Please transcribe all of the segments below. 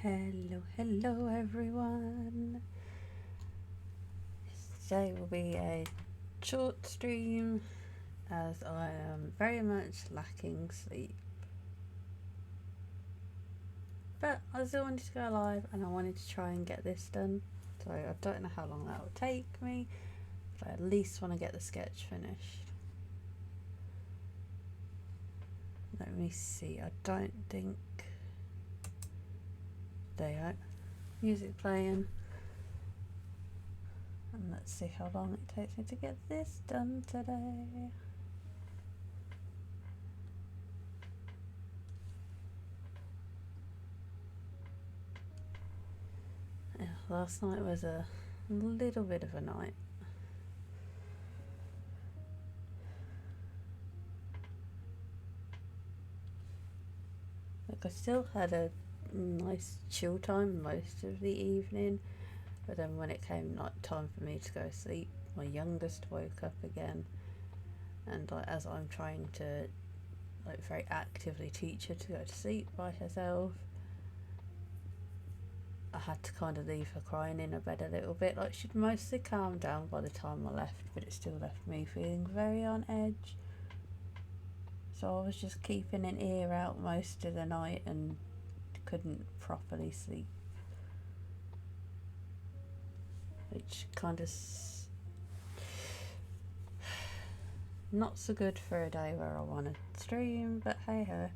Hello everyone. Today will be a short stream as I am very much lacking sleep. But I still wanted to go live and I wanted to try and get this done. So I don't know how long that will take me, but I at least want to get the sketch finished. Let me see, I don't think they are. Music playing. And let's see how long it takes me to get this done today. Yeah, last night was a little bit of a night. Like I still had a nice chill time most of the evening, but then when it came like time for me to go to sleep, my youngest woke up again, and like, as I'm trying to like very actively teach her to go to sleep by herself, I had to kind of leave her crying in her bed a little bit. Like she'd mostly calmed down by the time I left, but it still left me feeling very on edge. So I was just keeping an ear out most of the night and couldn't properly sleep, which kind of not so good for a day where I want to stream, but hey ho,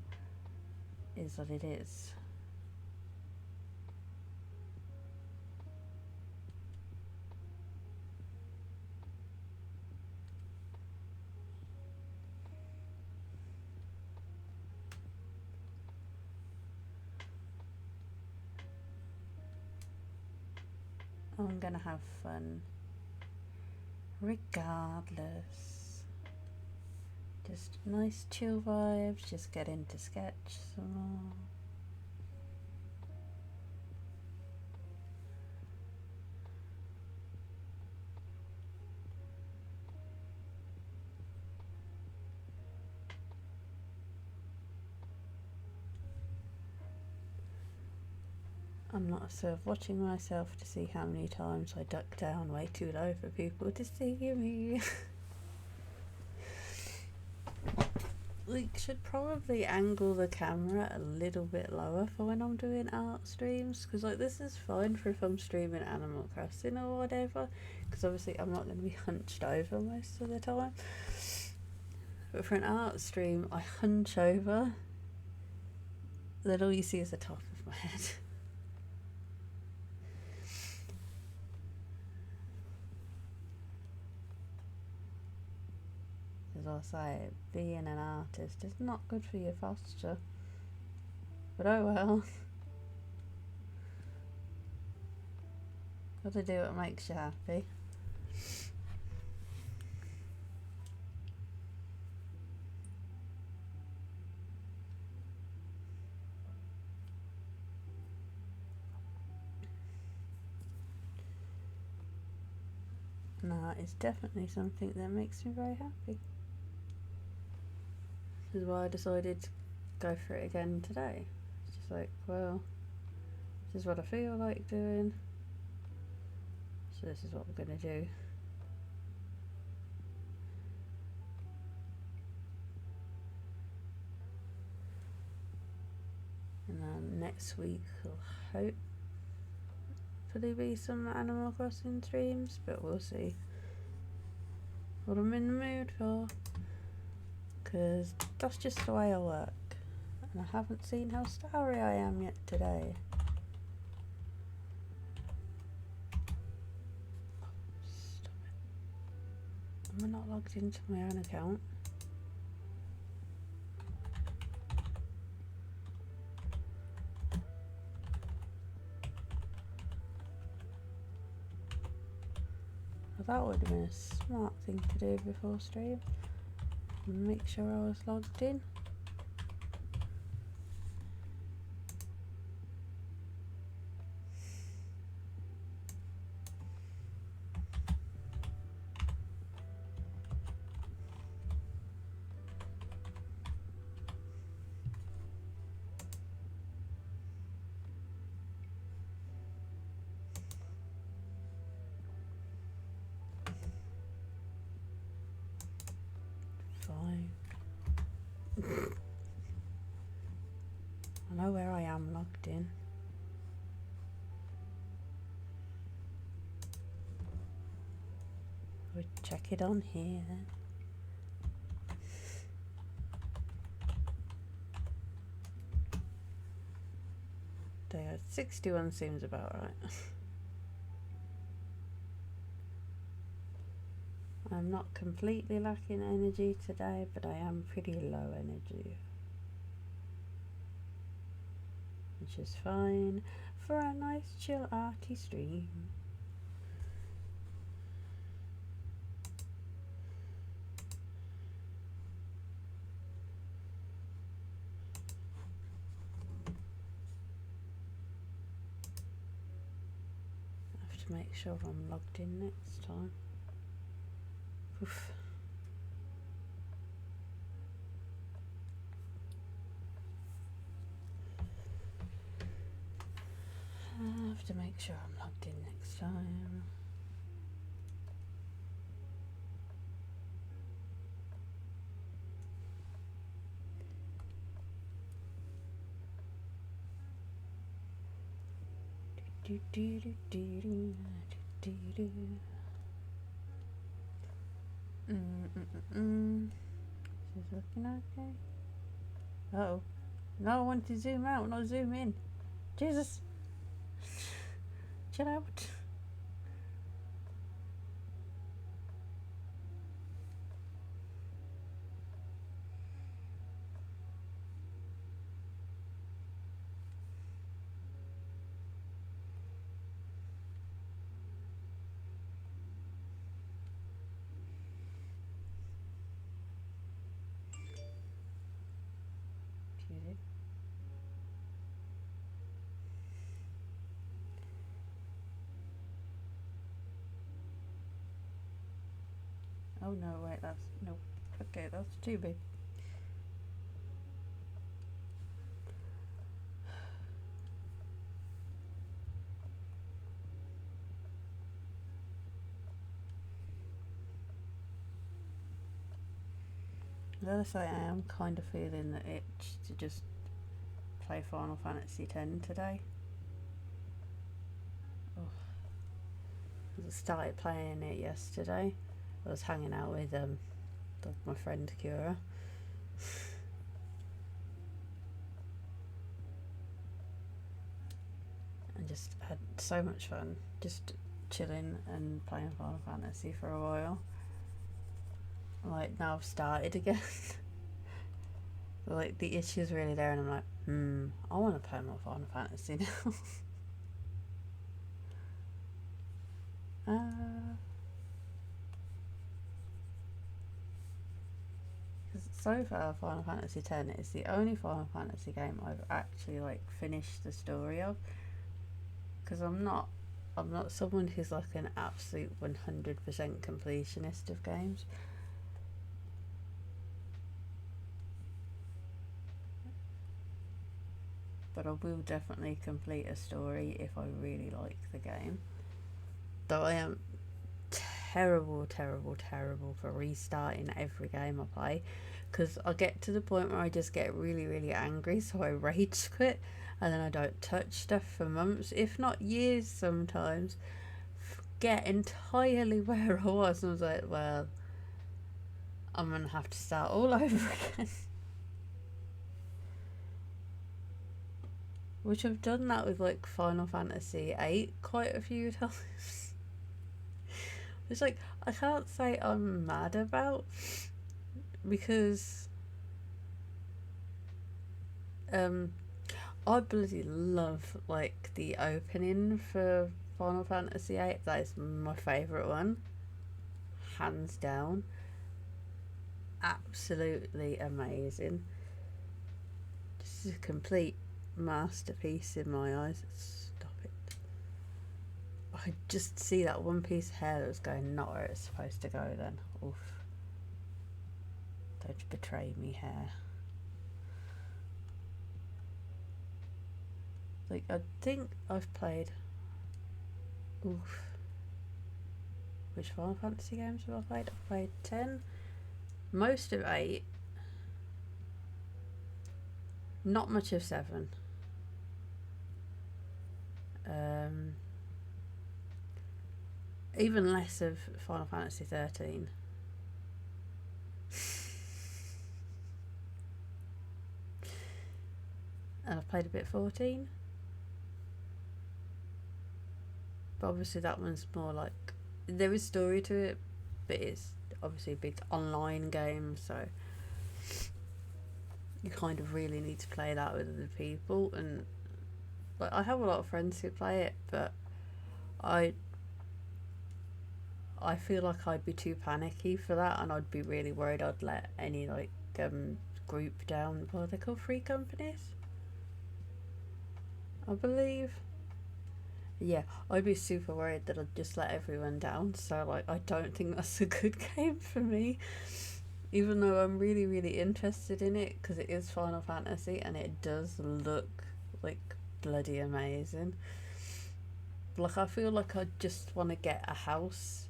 is what it is. I'm gonna have fun regardless. Just nice chill vibes, just get into sketch some more. I'm not sort of watching myself to see how many times I duck down way too low for people to see me. Like, should probably angle the camera a little bit lower for when I'm doing art streams, because like this is fine for if I'm streaming Animal Crossing or whatever, because obviously I'm not going to be hunched over most of the time. But for an art stream, I hunch over, then all you see is the top of my head. As I say, being an artist is not good for your posture. But oh well. Gotta do what makes you happy. No, it's definitely something that makes me very happy. This is why I decided to go for it again today. It's just like, well, this is what I feel like doing, so this is what we're gonna do. And then next week will hopefully be some Animal Crossing streams, but we'll see what I'm in the mood for, because that's just the way I work. And I haven't seen how starry I am yet today. Stop it. Am I not logged into my own account? Well, that would have been a smart thing to do before stream. Make sure I was logged in. we check it on here then? There, 61 seems about right. I'm not completely lacking energy today, but I am pretty low energy, which is fine for a nice chill arty stream. I have to make sure I'm logged in next time. Oof. I have to make sure I'm logged in next time. Do, do, do, do, do, do, do. This is looking okay. Uh oh. No, I want to zoom out, not zoom in. Jesus. Chill out. Oh no, wait, that's no. Okay, that's too big. I gotta say, I am kind of feeling the itch to just play Final Fantasy X today. Oh. I started playing it yesterday. I was hanging out with my friend Kira. And just had so much fun just chilling and playing Final Fantasy for a while. Like, now I've started again. Like, the itch is really there, and I'm like, I want to play more Final Fantasy now. So far, Final Fantasy X is the only Final Fantasy game I've actually like finished the story of. Because I'm not someone who's like an absolute 100% completionist of games. But I will definitely complete a story if I really like the game. Though I am terrible for restarting every game I play, because I get to the point where I just get really angry, so I rage quit, and then I don't touch stuff for months, if not years sometimes. Forget entirely where I was, and I was like, well, I'm gonna have to start all over again. Which I've done that with like Final Fantasy VIII quite a few times. It's like, I can't say I'm mad about, because I bloody love like the opening for Final Fantasy VIII. That is my favourite one, hands down. Absolutely amazing. This is a complete masterpiece in my eyes. Stop it. I just see that one piece of hair that was going not where it's supposed to go then. Oof. Don't betray me, hair. Like, I think I've played... Oof. Which Final Fantasy games have I played? I've played 10. Most of 8. Not much of 7. even less of Final Fantasy 13. And I've played a bit 14. But obviously that one's more like, there is story to it, but it's obviously a big online game, so you kind of really need to play that with other people. And like, I have a lot of friends who play it, but I feel like I'd be too panicky for that, and I'd be really worried I'd let any like group down. What are they called? Free companies, I believe. Yeah, I'd be super worried that I'd just let everyone down. So like, I don't think that's a good game for me. Even though I'm really, really interested in it because it is Final Fantasy and it does look like bloody amazing. Like, I feel like I just want to get a house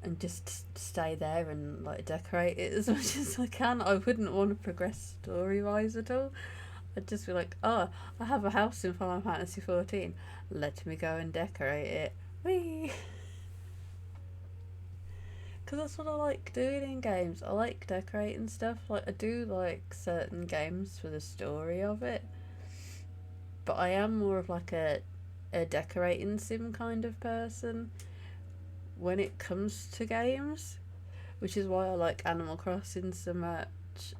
and just stay there and like decorate it as much as I can. I wouldn't want to progress story wise at all. I'd just be like, oh, I have a house in Final Fantasy 14. Let me go and decorate it. Whee! Because that's what I like doing in games. I like decorating stuff. Like, I do like certain games for the story of it. But I am more of like a decorating sim kind of person when it comes to games, which is why I like Animal Crossing so much.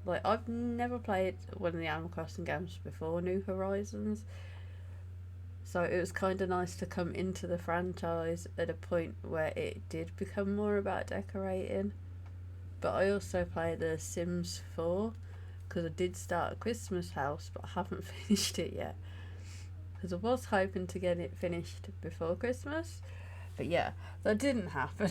Like, I've never played one of the Animal Crossing games before New Horizons, so it was kind of nice to come into the franchise at a point where it did become more about decorating. But I also played The Sims 4 because I did start a Christmas house, but I haven't finished it yet. Because I was hoping to get it finished before Christmas, but yeah, that didn't happen.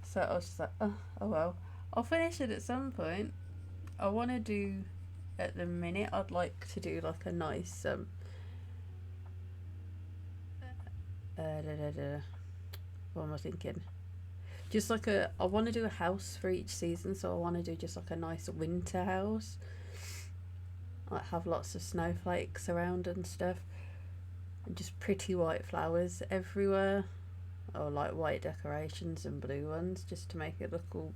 So I was just like, oh well, I'll finish it at some point. I want to do, at the minute, I'd like to do like a nice what am I thinking? Just like I want to do a house for each season, so I want to do just like a nice winter house. Like, have lots of snowflakes around and stuff, and just pretty white flowers everywhere, or like white decorations and blue ones, just to make it look all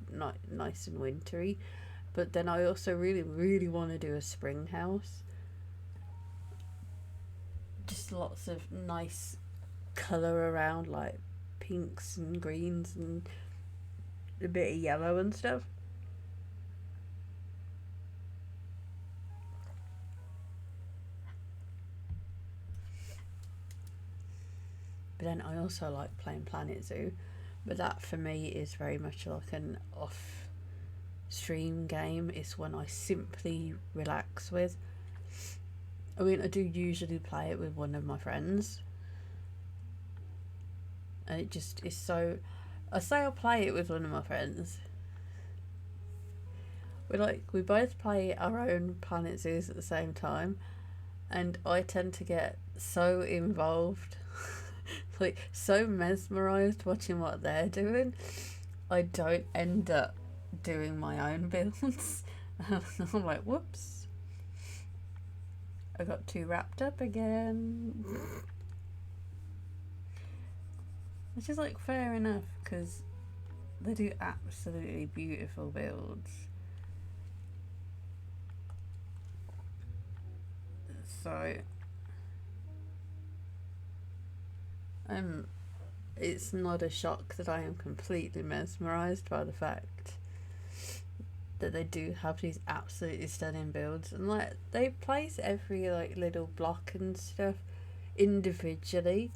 nice and wintry. But then I also really, really want to do a spring house. Just lots of nice colour around, like pinks and greens and a bit of yellow and stuff. But then I also like playing Planet Zoo, but that for me is very much like an off stream game. It's one I simply relax with. I mean, I do usually play it with one of my friends, and it just is so. I say I'll play it with one of my friends. We both play our own Planet Zoos at the same time, and I tend to get so involved, like so mesmerized watching what they're doing. I don't end up doing my own builds. I'm like, whoops, I got too wrapped up again. Which is like fair enough because they do absolutely beautiful builds. So it's not a shock that I am completely mesmerised by the fact that they do have these absolutely stunning builds, and like they place every like little block and stuff individually,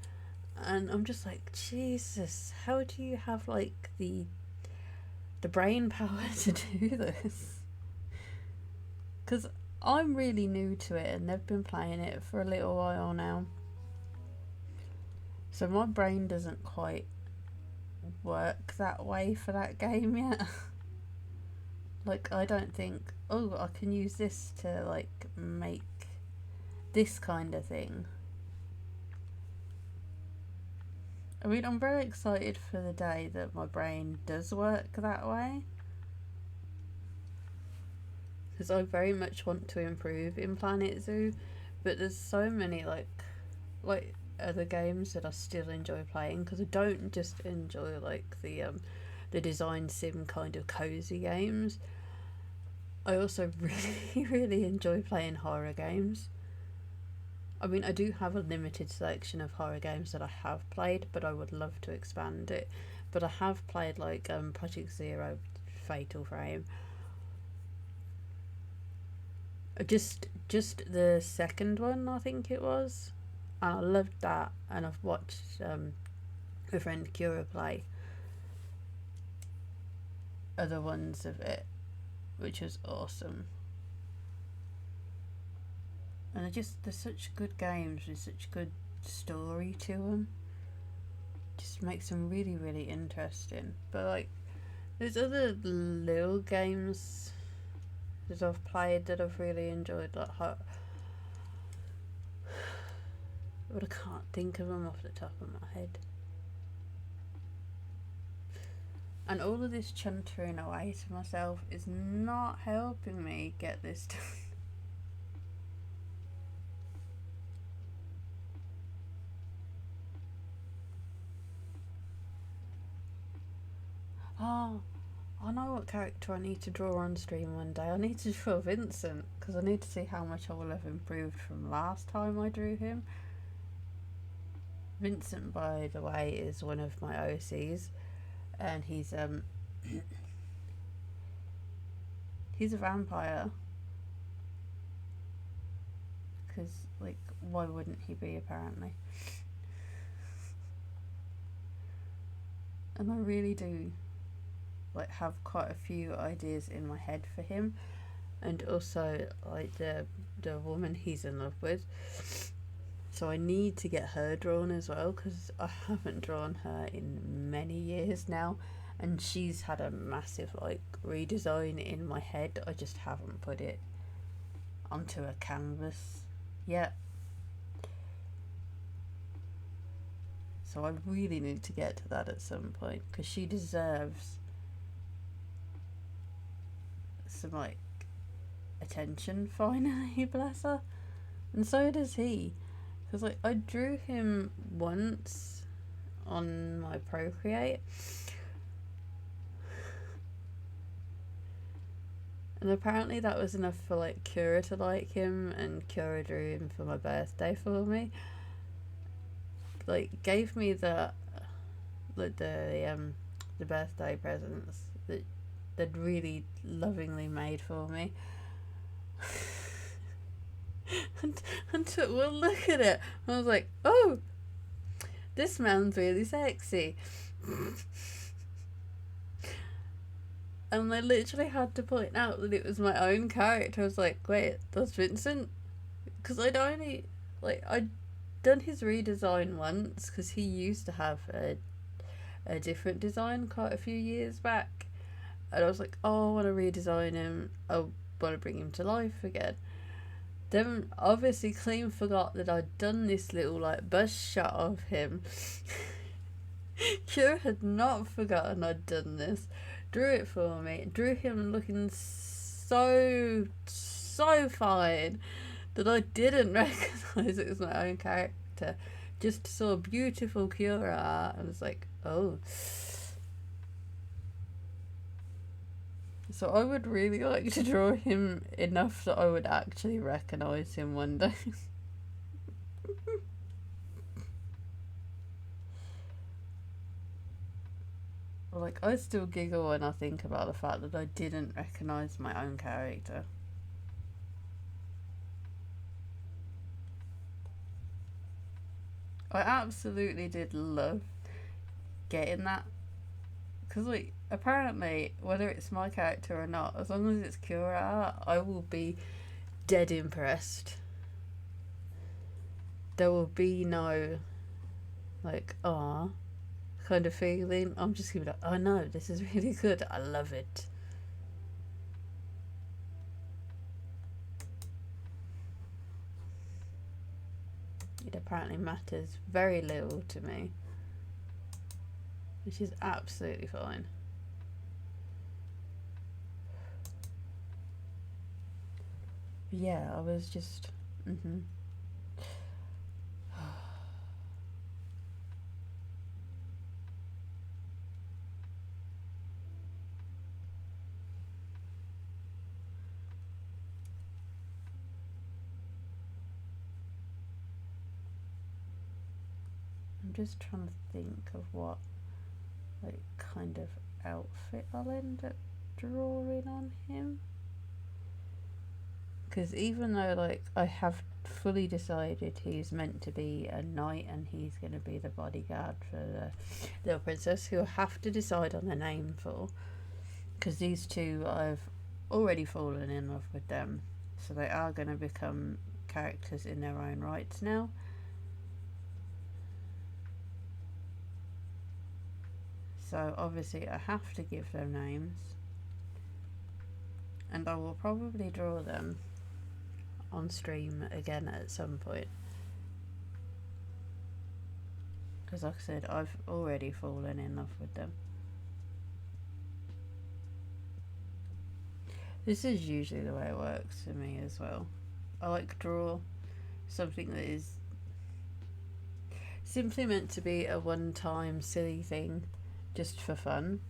and I'm just like, Jesus, how do you have like the brain power to do this? Because I'm really new to it and they've been playing it for a little while now, so my brain doesn't quite work that way for that game yet. Like, I don't think, oh, I can use this to like make this kind of thing. I mean, I'm very excited for the day that my brain does work that way. because I very much want to improve in Planet Zoo, but there's so many like other games that I still enjoy playing, because I don't just enjoy like the design sim kind of cozy games. I also really really enjoy playing horror games. I mean, I do have a limited selection of horror games that I have played, but I would love to expand it. But I have played like Project Zero, Fatal Frame. Just the second one, I think it was, and I loved that. And I've watched a friend Kira play other ones of it, which was awesome. And they're such good games with such good story to them. Just makes them really really interesting. But like, there's other little games that I've played that I've really enjoyed, like but I can't think of them off the top of my head. And all of this chuntering away to myself is not helping me get this done. Oh, I know what character I need to draw on stream one day. I need to draw Vincent, because I need to see how much I will have improved from last time I drew him. Vincent, by the way, is one of my OCs, and he's he's a vampire. Because, like, why wouldn't he be, apparently? And I really do, like, have quite a few ideas in my head for him. And also, like, the woman he's in love with. So I need to get her drawn as well, because I haven't drawn her in many years now. And she's had a massive, like, redesign in my head. I just haven't put it onto a canvas yet. So I really need to get to that at some point, because she deserves some, like, attention finally, bless her. And so does he. Because, like, I drew him once on my Procreate, and apparently that was enough for, like, Kira to like him, and Kira drew him for my birthday for me. Like, gave me the birthday presents that they'd really lovingly made for me. and took one look at it. I was like, oh, this man's really sexy. And I literally had to point out that it was my own character. I was like, wait, that's Vincent? Because I'd done his redesign once, because he used to have a different design quite a few years back. And I was like, oh, I want to redesign him. I want to bring him to life again. Then obviously clean forgot that I'd done this little, like, bust shot of him. Kira had not forgotten I'd done this. Drew it for me. Drew him looking so fine that I didn't recognise it was my own character. Just saw beautiful Kira art and was like, oh. So I would really like to draw him enough that I would actually recognise him one day. Like, I still giggle when I think about the fact that I didn't recognise my own character. I absolutely did love getting that. Because, like, apparently, whether it's my character or not, as long as it's Kira, I will be dead impressed. There will be no, like, ah kind of feeling. I'm just gonna be like, oh no, this is really good. I love it. It apparently matters very little to me, which is absolutely fine. yeah, I was just. Mm-hmm. I'm just trying to think of what, like, kind of outfit I'll end up drawing on him. Because even though, like, I have fully decided he's meant to be a knight and he's going to be the bodyguard for the little princess, who I have to decide on a name for. Because these two, I've already fallen in love with them. So they are going to become characters in their own rights now. So obviously I have to give them names. And I will probably draw them on stream again at some point. Because like I said, I've already fallen in love with them. This is usually the way it works for me as well. I like draw something that is simply meant to be a one-time silly thing just for fun,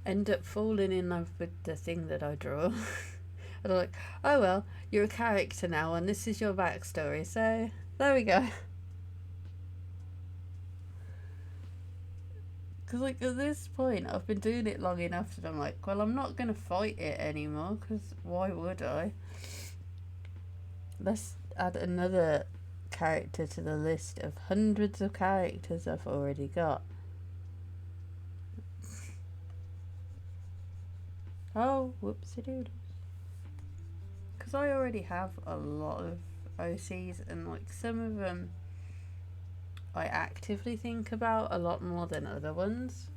end up falling in love with the thing that I draw. And I'm like, oh well, you're a character now and this is your backstory, so there we go. Because, like, at this point, I've been doing it long enough that I'm like, well, I'm not going to fight it anymore, because why would I? Let's add another character to the list of hundreds of characters I've already got. Oh, whoopsie doodles. Because I already have a lot of OCs, and, like, some of them I actively think about a lot more than other ones.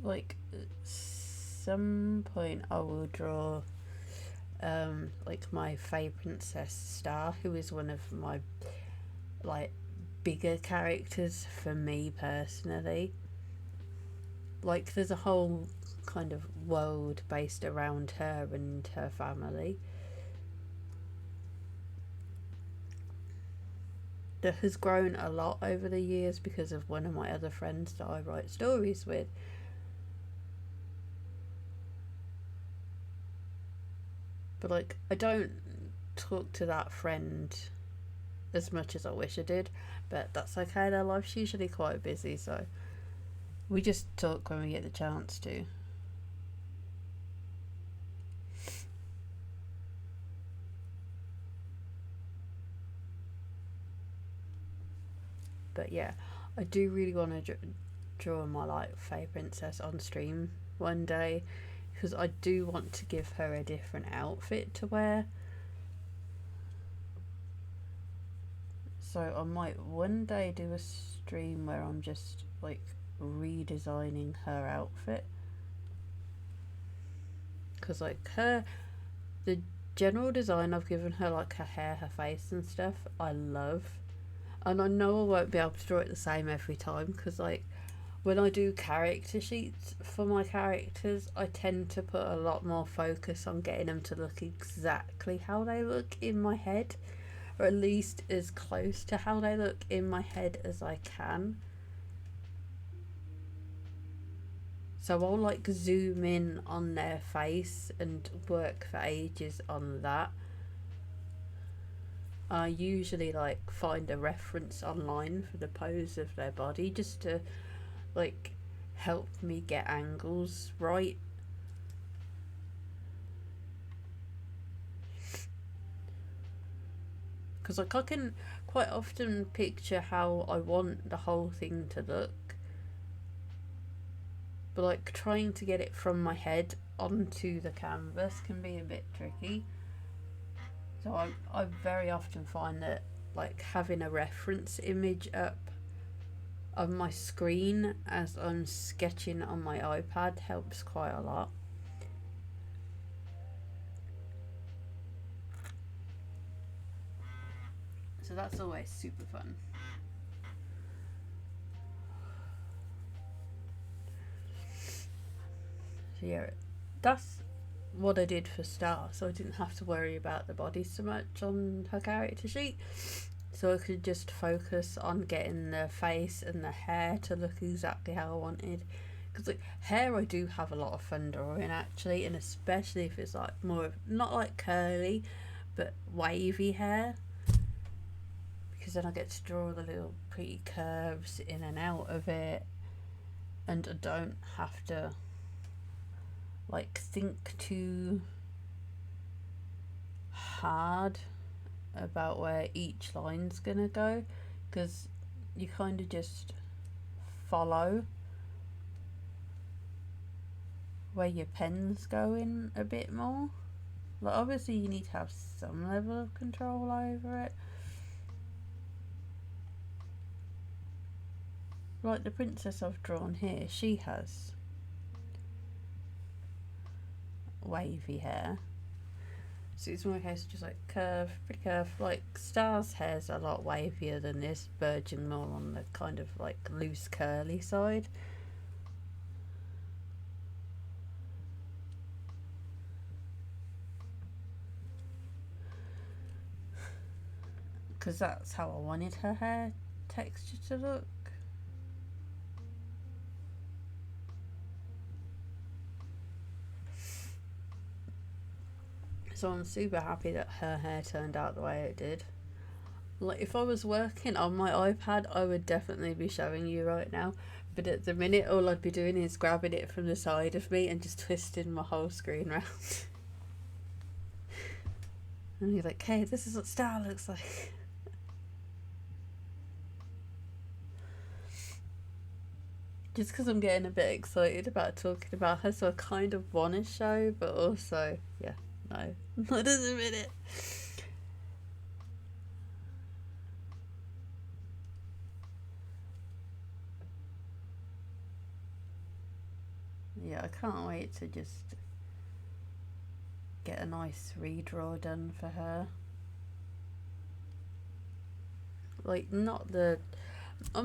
Like, at some point I will draw like my Fey Princess Star, who is one of my, like, bigger characters for me personally. Like, there's a whole kind of world based around her and her family that has grown a lot over the years because of one of my other friends that I write stories with. But, like, I don't talk to that friend as much as I wish I did, but that's okay. Their life's usually quite busy, so we just talk when we get the chance to. But yeah, I do really want to draw my, like, Fey Princess on stream one day, because I do want to give her a different outfit to wear. So I might one day do a stream where I'm just, like, redesigning her outfit. Because, like, the general design I've given her, like her hair, her face and stuff, I love. And I know I won't be able to draw it the same every time, because, like, when I do character sheets for my characters, I tend to put a lot more focus on getting them to look exactly how they look in my head, or at least as close to how they look in my head as I can. So I'll, like, zoom in on their face and work for ages on that. I usually, like, find a reference online for the pose of their body just to, like, help me get angles right. Because, like, I can quite often picture how I want the whole thing to look, but, like, trying to get it from my head onto the canvas can be a bit tricky. So I very often find that, like, having a reference image up on my screen as I'm sketching on my iPad helps quite a lot. So that's always super fun. yeah, that's what I did for Star, so I didn't have to worry about the body so much on her character sheet. So I could just focus on getting the face and the hair to look exactly how I wanted. Because like hair, I do have a lot of fun drawing actually, and especially if it's like more not like curly, but wavy hair. Because then I get to draw the little pretty curves in and out of it, and I don't have to like think too hard about where each line's gonna go, because you kind of just follow where your pen's going a bit more. Like obviously you need to have some level of control over it. Like the princess I've drawn here, she has wavy hair. So it's more a case of just like curve, pretty curve. Like Star's hair's a lot wavier than this, verging more on the kind of like loose curly side. Because that's how I wanted her hair texture to look. So I'm super happy that her hair turned out the way it did. Like if I was working on my iPad, I would definitely be showing you right now. But at the minute, all I'd be doing is grabbing it from the side of me and just twisting my whole screen around. And you're like, hey, this is what Star looks like. Just because I'm getting a bit excited about talking about her, so I kind of want to show, but also, yeah, no, not at the minute. Yeah, I can't wait to just get a nice redraw done for her. Like, not the... I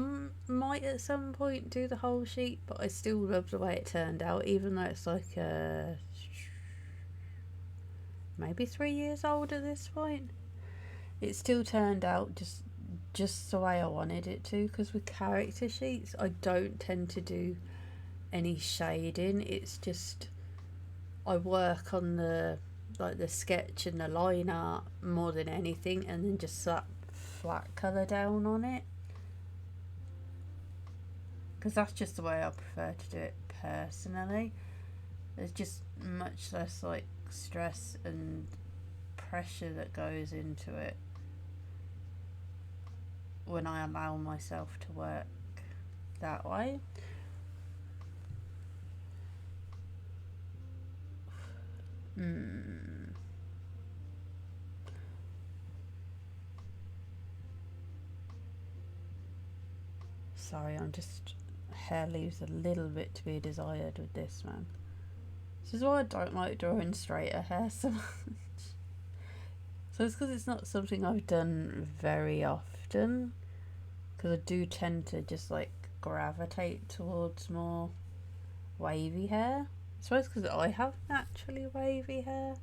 might at some point do the whole sheet, but I still love the way it turned out, even though it's like maybe 3 years old at this point. It still turned out just the way I wanted it to, because with character sheets I don't tend to do any shading. It's just I work on the like the sketch and the line art more than anything, and then just slap flat colour down on it, because that's just the way I prefer to do it personally. There's just much less like stress and pressure that goes into it when I allow myself to work that way. Sorry, I'm just... hair leaves a little bit to be desired with this, man. This is why I don't like drawing straighter hair so much. So it's because it's not something I've done very often, because I do tend to just like gravitate towards more wavy hair. I suppose because I have naturally wavy hair.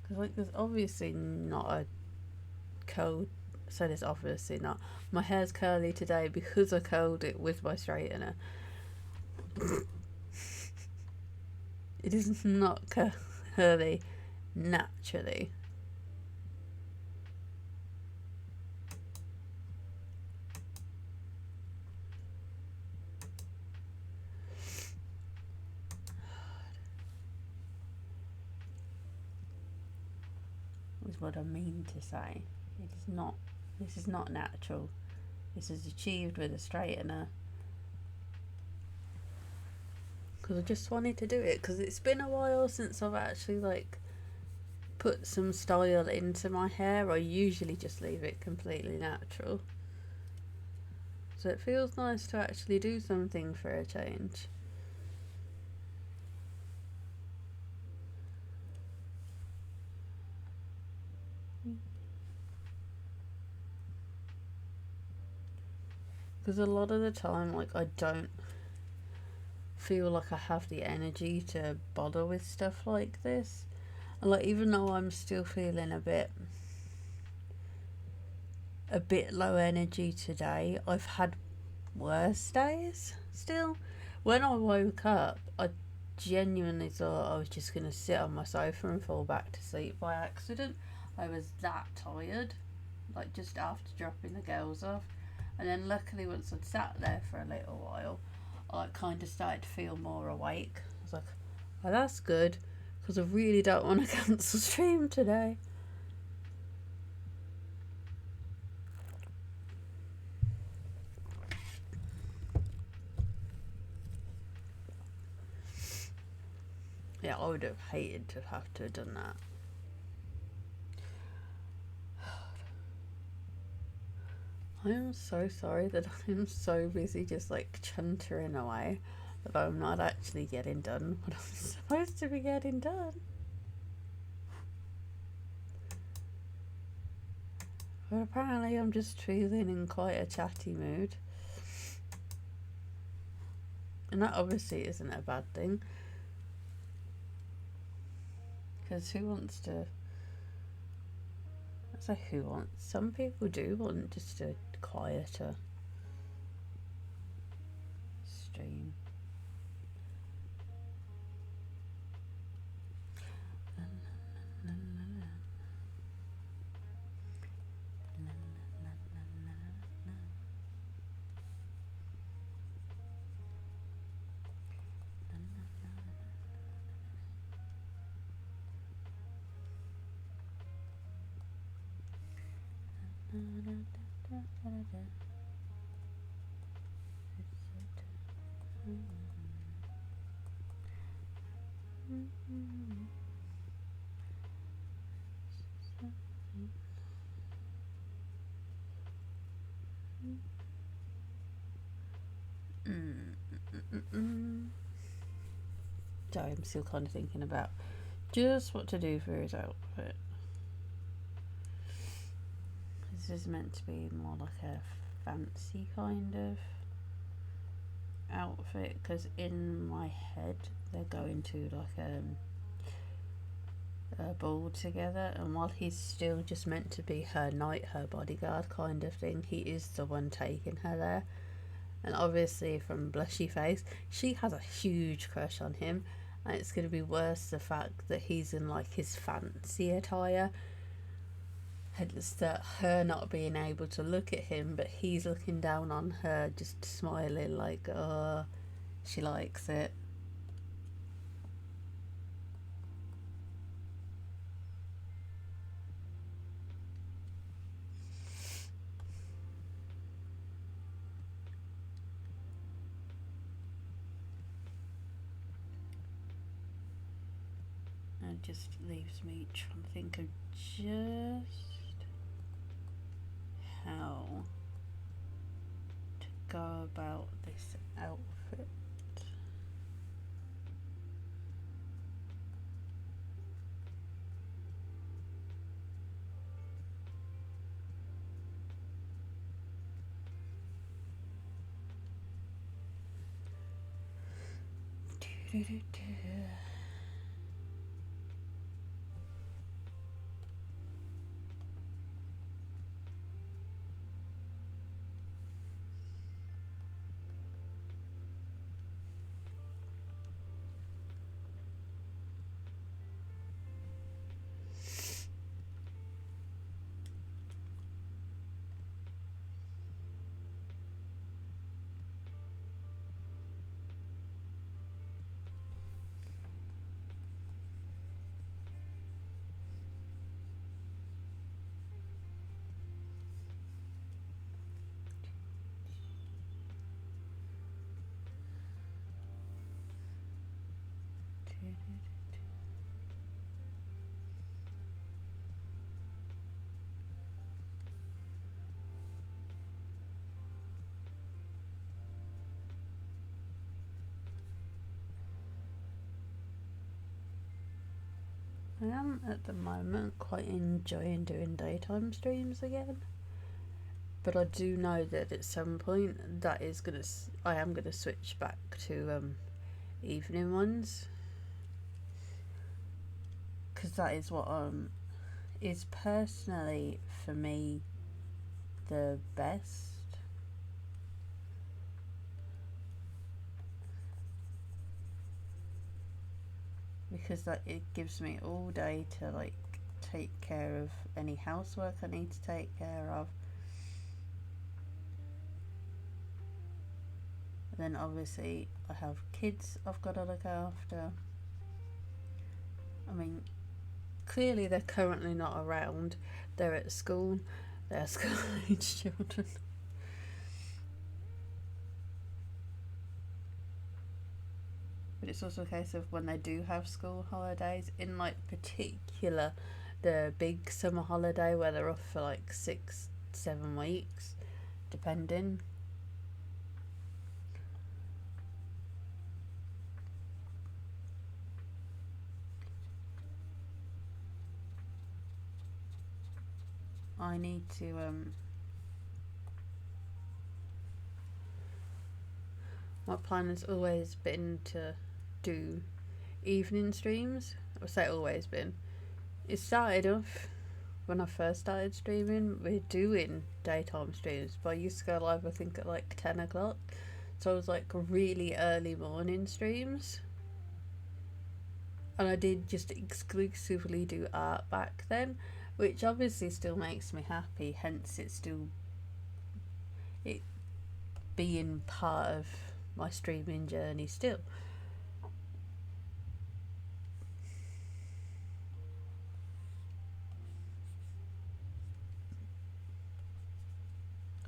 Because like there's obviously not a curled... so there's obviously not. My hair's curly today because I curled it with my straightener. It is not curly naturally. Is what I mean to say. It is not. This is not natural. This is achieved with a straightener. Because I just wanted to do it. Because it's been a while since I've actually like put some style into my hair. I usually just leave it completely natural. So it feels nice to actually do something for a change. Because a lot of the time, like, I don't feel like I have the energy to bother with stuff like this. And like, even though I'm still feeling a bit low energy today, I've had worse days still. When I woke up, I genuinely thought I was just going to sit on my sofa and fall back to sleep by accident. I was that tired, like just after dropping the girls off. And then luckily, once I'd sat there for a little while, I kind of started to feel more awake. I was like, oh, that's good, because I really don't want to cancel stream today. Yeah, I would have hated to have to have done that. I am so sorry that I'm so busy just like chuntering away that I'm not actually getting done what I'm supposed to be getting done. But apparently I'm just feeling in quite a chatty mood. And that obviously isn't a bad thing. Because who wants to... I say who wants... Some people do want just a quieter stream. So I'm still kind of thinking about just what to do for his outfit. This is meant to be more like a fancy kind of outfit, because in my head they're going to like a ball together, and while he's still just meant to be her knight, her bodyguard kind of thing, he is the one taking her there. And obviously from blushy face, she has a huge crush on him, and it's going to be worse the fact that he's in like his fancy attire. It's that her not being able to look at him, but he's looking down on her, just smiling like, oh, she likes it. And it just leaves me trying to think of just how to go about this outfit. I am at the moment quite enjoying doing daytime streams again, But I do know that at some point I am gonna switch back to evening ones, because that is what is personally for me the best. Because that it gives me all day to like take care of any housework I need to take care of. And then obviously I have kids I've got to look after. I mean, clearly they're currently not around. They're at school. They're school age children. But it's also a case of when they do have school holidays, in like particular the big summer holiday where they're off for like 6-7 weeks, depending. I need to my plan has always been to do evening streams. I say always been. It started off when I first started streaming. We're doing daytime streams, but I used to go live I think at like 10 o'clock. So I was like really early morning streams. And I did just exclusively do art back then, which obviously still makes me happy, hence it being part of my streaming journey still.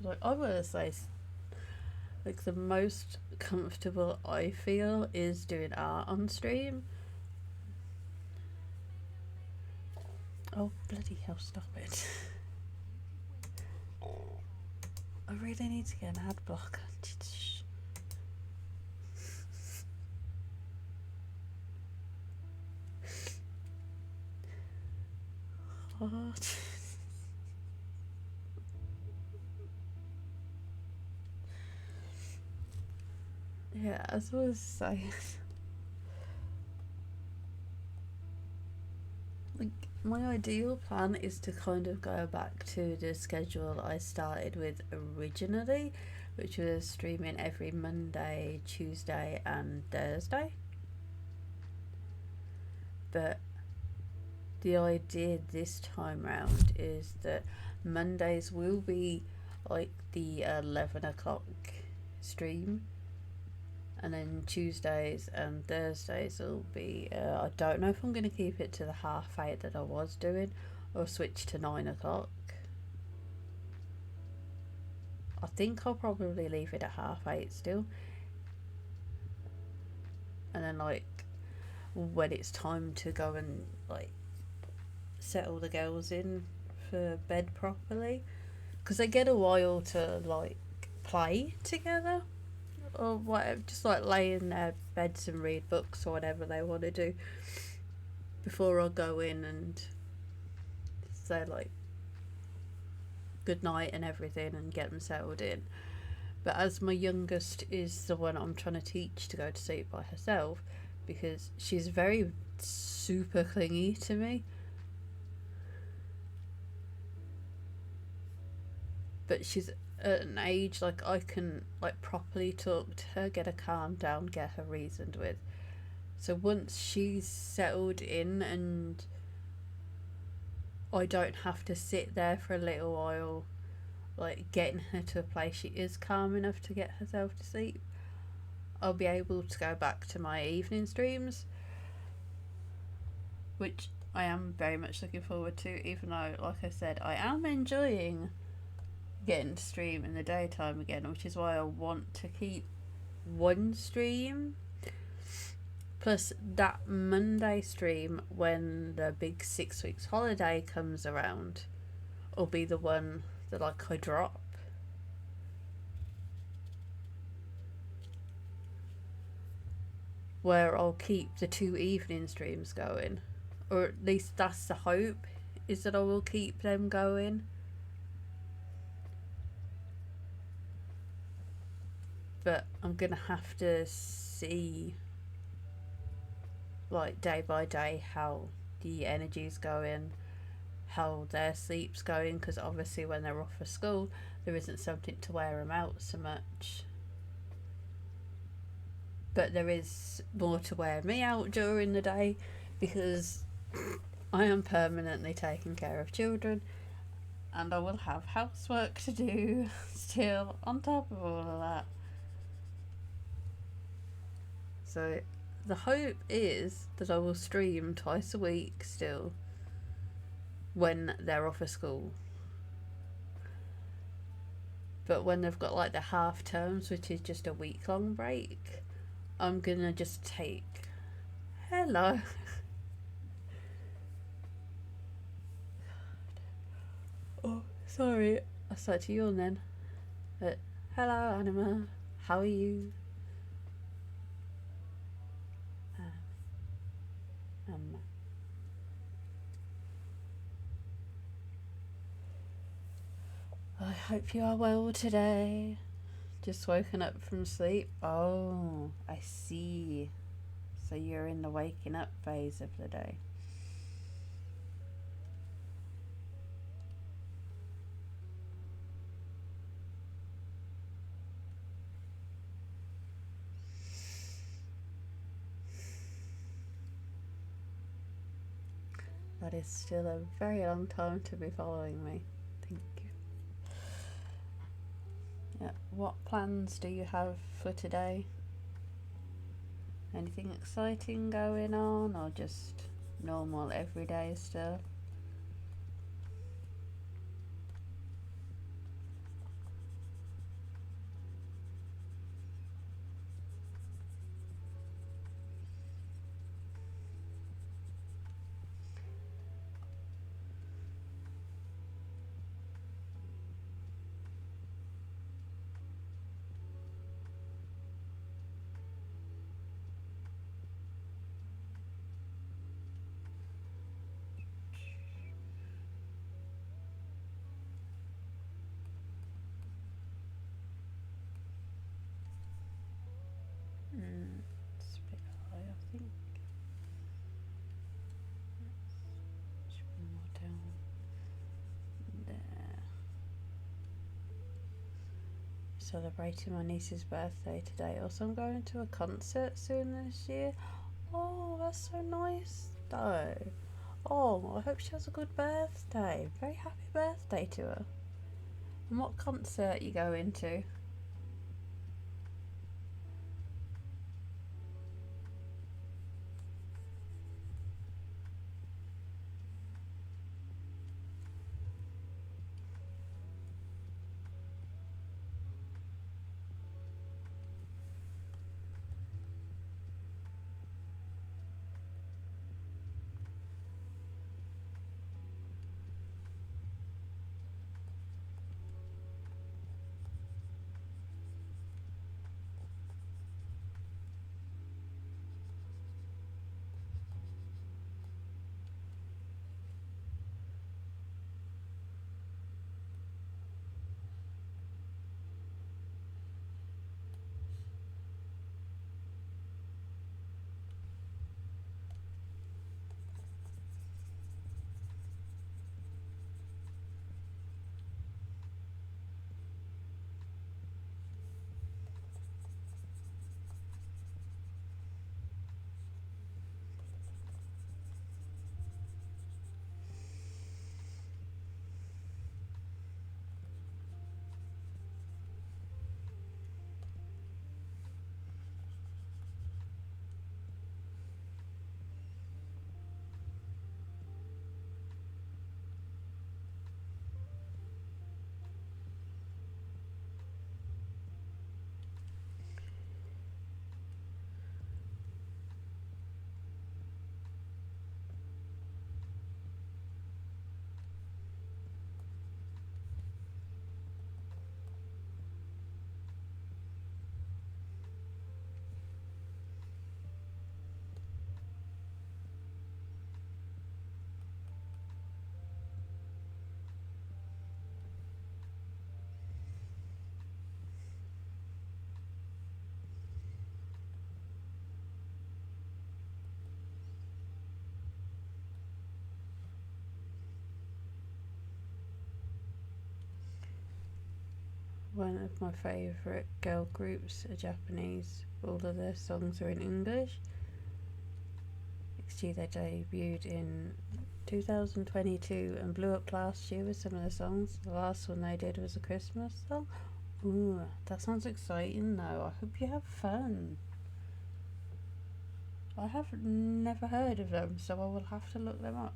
Like I would say, like the most comfortable I feel is doing art on stream. Oh bloody hell! Stop it! I really need to get an ad blocker. What? Yeah, as I was saying, like my ideal plan is to kind of go back to the schedule I started with originally, which was streaming every Monday, Tuesday, and Thursday. But the idea this time round is that Mondays will be like the 11 o'clock stream, and then Tuesdays and Thursdays will be I don't know if I'm going to keep it to the 8:30 that I was doing or switch to 9 o'clock. I think I'll probably leave it at 8:30 still, and then like when it's time to go and like settle the girls in for bed properly, because they get a while to like play together or whatever, just like lay in their beds and read books or whatever they want to do before I go in and say like good night and everything and get them settled in. But as my youngest is the one I'm trying to teach to go to sleep by herself, because she's very super clingy to me, but she's at an age like I can like properly talk to her, get her calmed down, get her reasoned with. So once she's settled in and I don't have to sit there for a little while like getting her to a place she is calm enough to get herself to sleep, I'll be able to go back to my evening streams, which I am very much looking forward to, even though like I said I am enjoying getting to stream in the daytime again, which is why I want to keep one stream. Plus that Monday stream when the big 6 weeks holiday comes around will be the one that like I drop. Where I'll keep the 2 evening streams going. Or at least that's the hope, is that I will keep them going. but I'm gonna have to see like day by day how the energy's going, how their sleep's going, because obviously when they're off for school there isn't something to wear them out so much, but there is more to wear me out during the day because I am permanently taking care of children and I will have housework to do still on top of all of that. So the hope is that I will stream twice a week still when they're off of school. But when they've got like the half terms, which is just a week long break, I'm gonna just take. Hello. Oh, sorry. I started to yawn then. But hello, Anima. How are you? Um, I hope you are well today. Just woken up from sleep. Oh, I see. So you're in the waking up phase of the day. That is still a very long time to be following me. Thank you. Yeah. What plans do you have for today? Anything exciting going on, or just normal everyday stuff? It's a bit high, I think. Should be more down there. Celebrating my niece's birthday today. Also, I'm going to a concert soon this year. Oh, that's so nice, though. Oh, I hope she has a good birthday. Very happy birthday to her. And what concert are you going to? one of my favourite girl groups are Japanese. All of their songs are in English. See, they debuted in 2022 and blew up last year with some of the songs. The last one they did was a Christmas song. Ooh, that sounds exciting though. I hope you have fun. I have never heard of them, so I will have to look them up.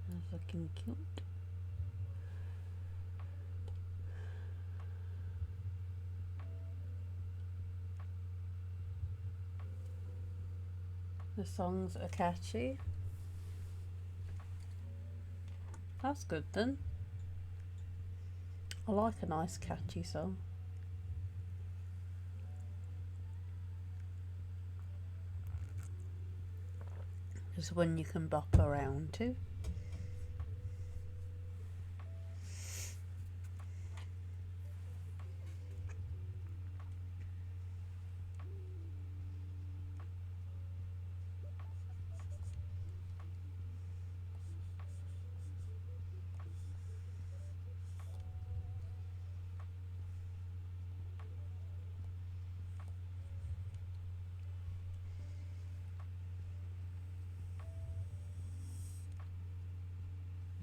That's looking cute. The songs are catchy. That's good then. I like a nice catchy song. It's one you can bop around to.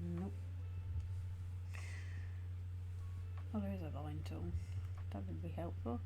Nope. Oh, there is a line tool. That would be helpful.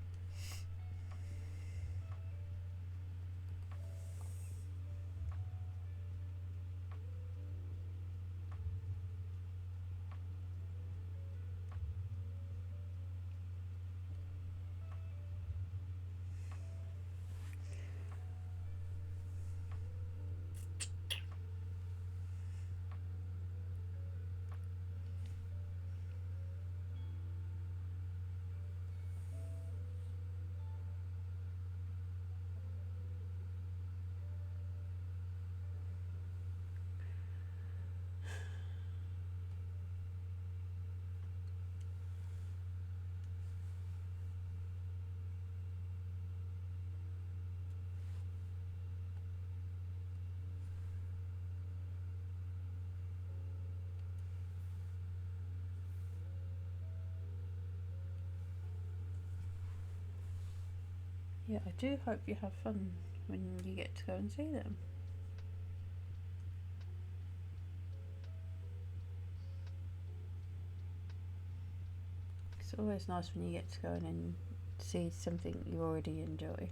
Yeah, I do hope you have fun when you get to go and see them. It's always nice when you get to go in and see something you already enjoy.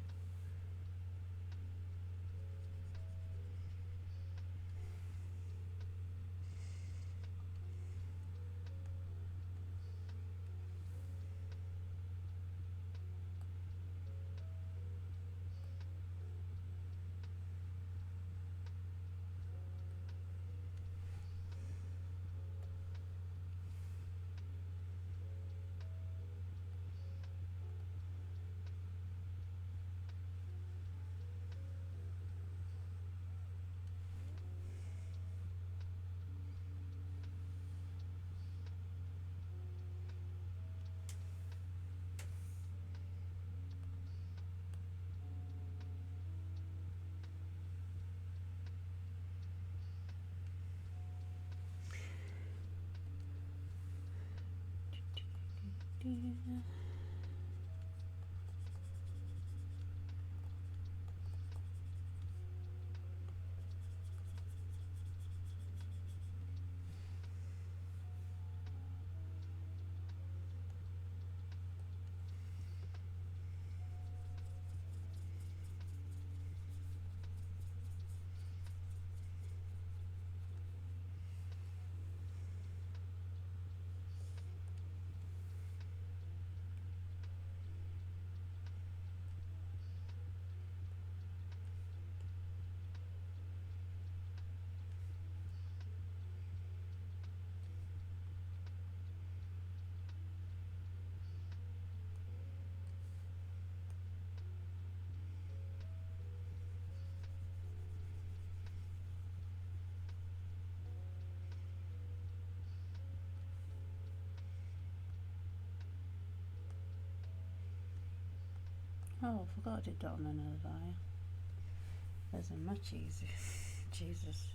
Oh, I forgot I did that on another layer. There's a much easier. Jesus.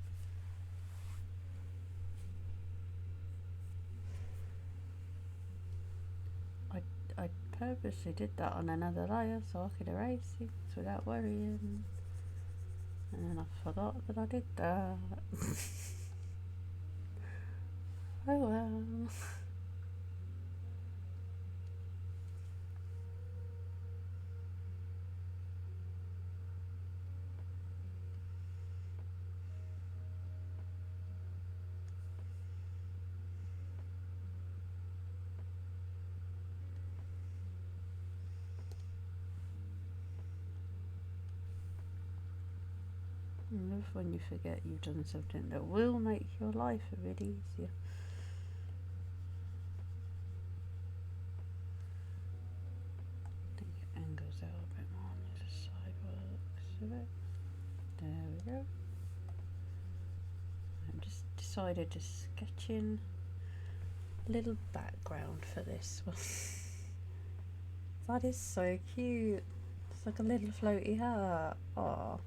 I purposely did that on another layer so I could erase things without worrying. And then I forgot that I did that. Oh well. I love when you forget you've done something that will make your life a bit easier. I think it angles out a bit more on the side works of it. There we go. I've just decided to sketch in a little background for this one. That is so cute. It's like a little floaty hat. Aww.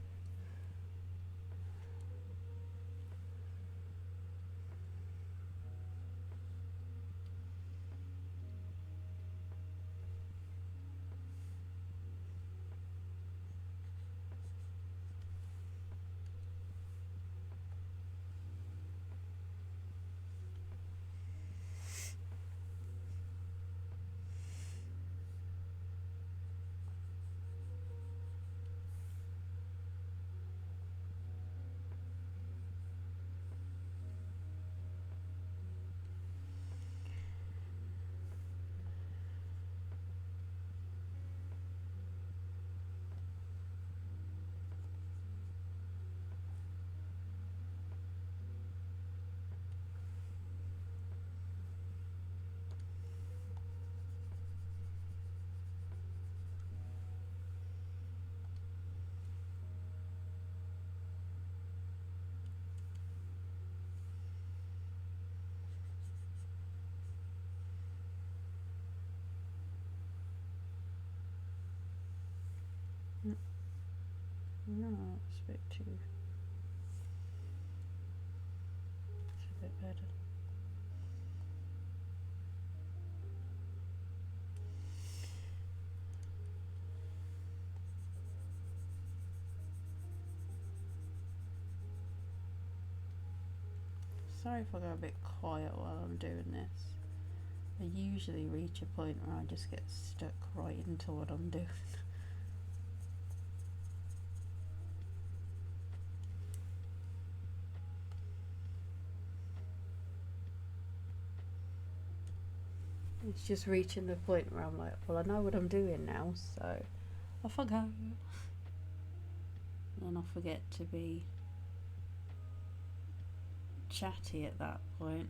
No, it's a bit too. It's a bit better. Sorry if I go a bit quiet while I'm doing this. I usually reach a point where I just get stuck right into what I'm doing. It's just reaching the point where I'm like, well, I know what I'm doing now, so off I go. Then I'll forget to be chatty at that point.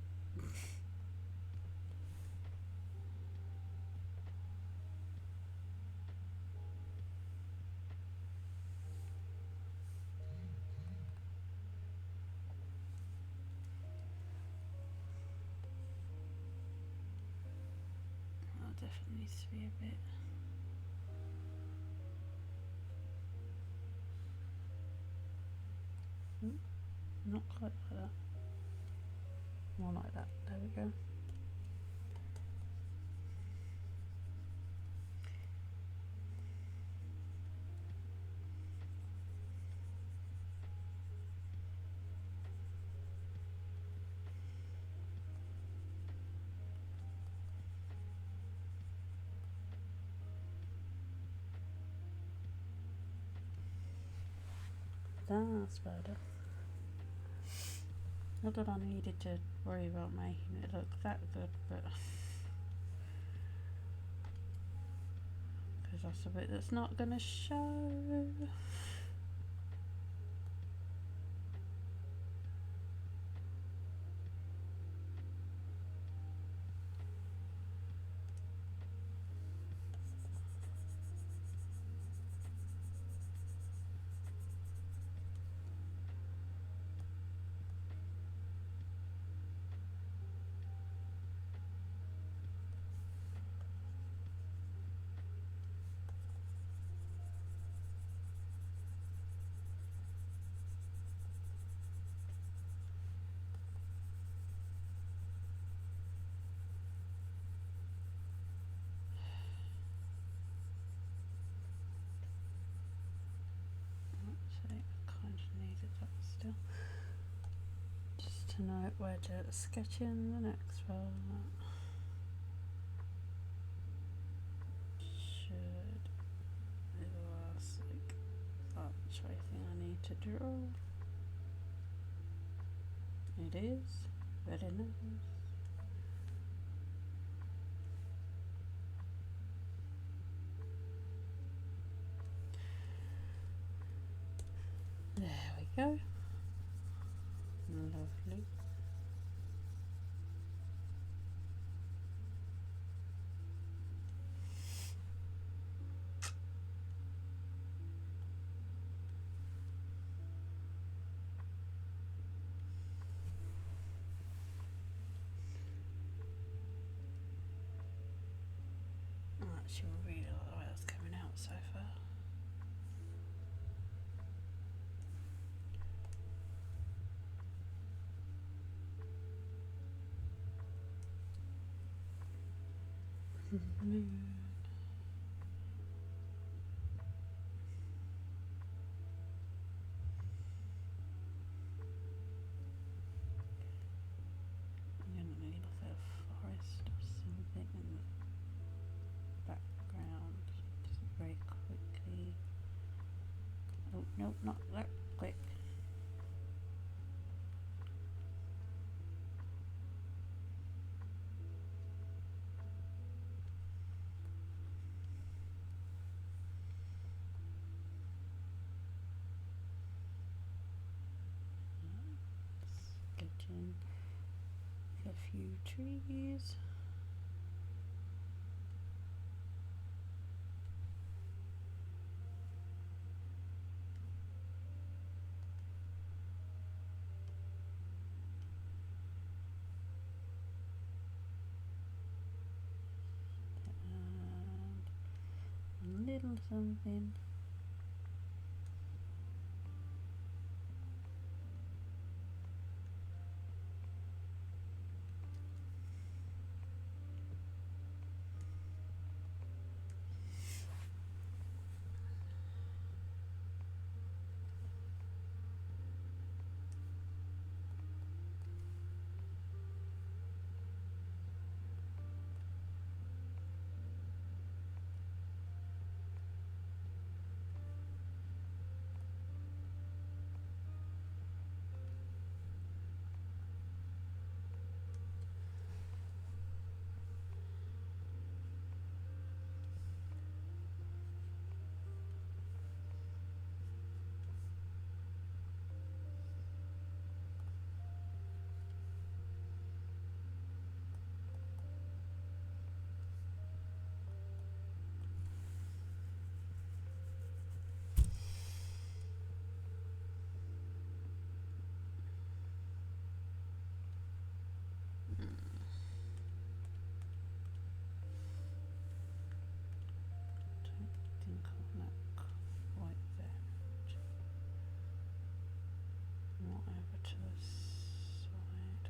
That definitely needs to be a bit. Not quite like that. More like that. There we go. That's better. Not that I needed to worry about making it look that good, but because that's a bit that's not going to show. tonight we're just sketching the next part. Should be the last like archway thing I need to draw. It is very nice. There we go. Lovely. I actually really like the way that's coming out so far. I'm gonna need like a forest or something in the background, just very quickly. Oh nope, not that quick. Sketching a few trees. And a little something. Don't think I'm not quite there. More over to the side.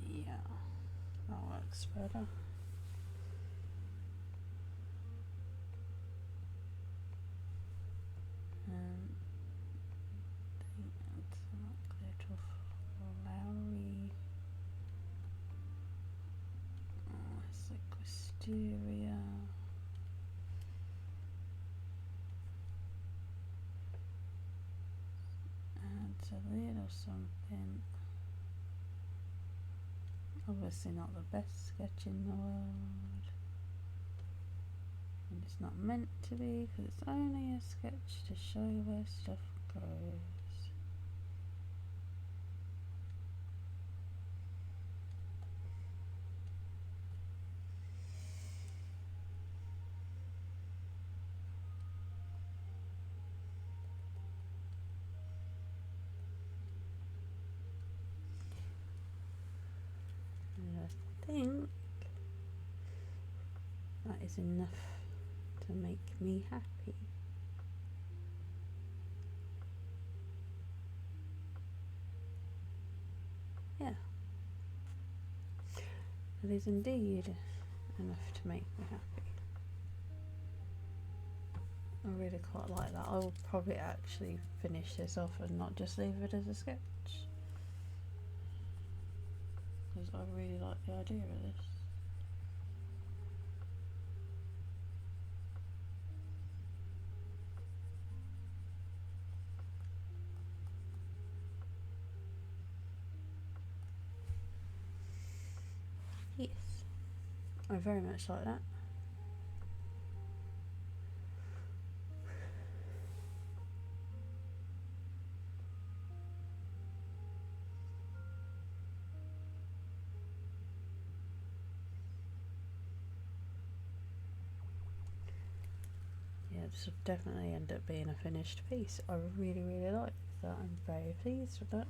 Yeah, that works better. It's like little flowery. Oh, it's like wisteria. Adds a little something. Obviously not the best sketch in the world. And it's not meant to be because it's only a sketch to show where stuff goes. And I think that is enough to make me happy. It is indeed enough to make me happy. I really quite like that. I will probably actually finish this off and not just leave it as a sketch, because I really like the idea of this. Yes, I very much like that. Yeah, this will definitely end up being a finished piece. I really, really like that. I'm very pleased with that.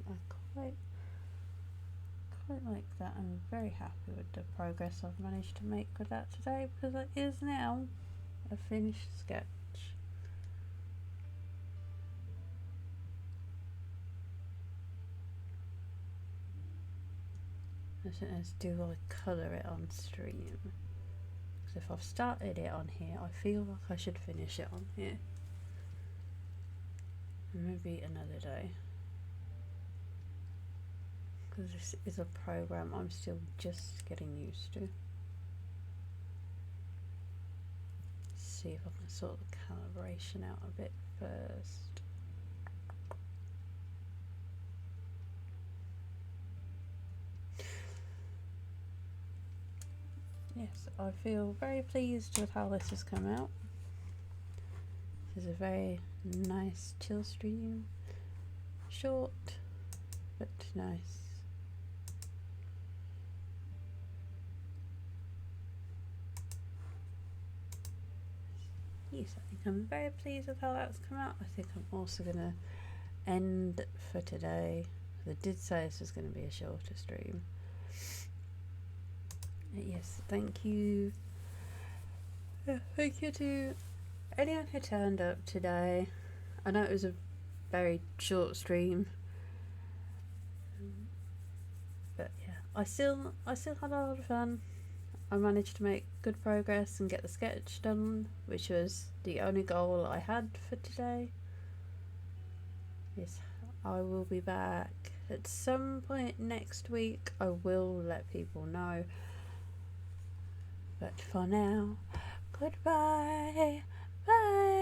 I quite like that. I'm very happy with the progress I've managed to make with that today, because it is now a finished sketch. The thing is, do I colour it on stream? Because if I've started it on here, I feel like I should finish it on here. Maybe another day, because this is a program I'm still just getting used to. See if I can sort the calibration out a bit first. Yes, I feel very pleased with how this has come out. This is a very nice chill stream. Short, but nice. Yes, I think I'm very pleased with how that's come out. I think I'm also going to end for today. I did say this was going to be a shorter stream. Yes, thank you. Thank you to anyone who turned up today. I know it was a very short stream, but yeah, I still had a lot of fun. I managed to make good progress and get the sketch done, which was the only goal I had for today. Yes, I will be back at some point next week. I will let people know. But for now, goodbye. Bye.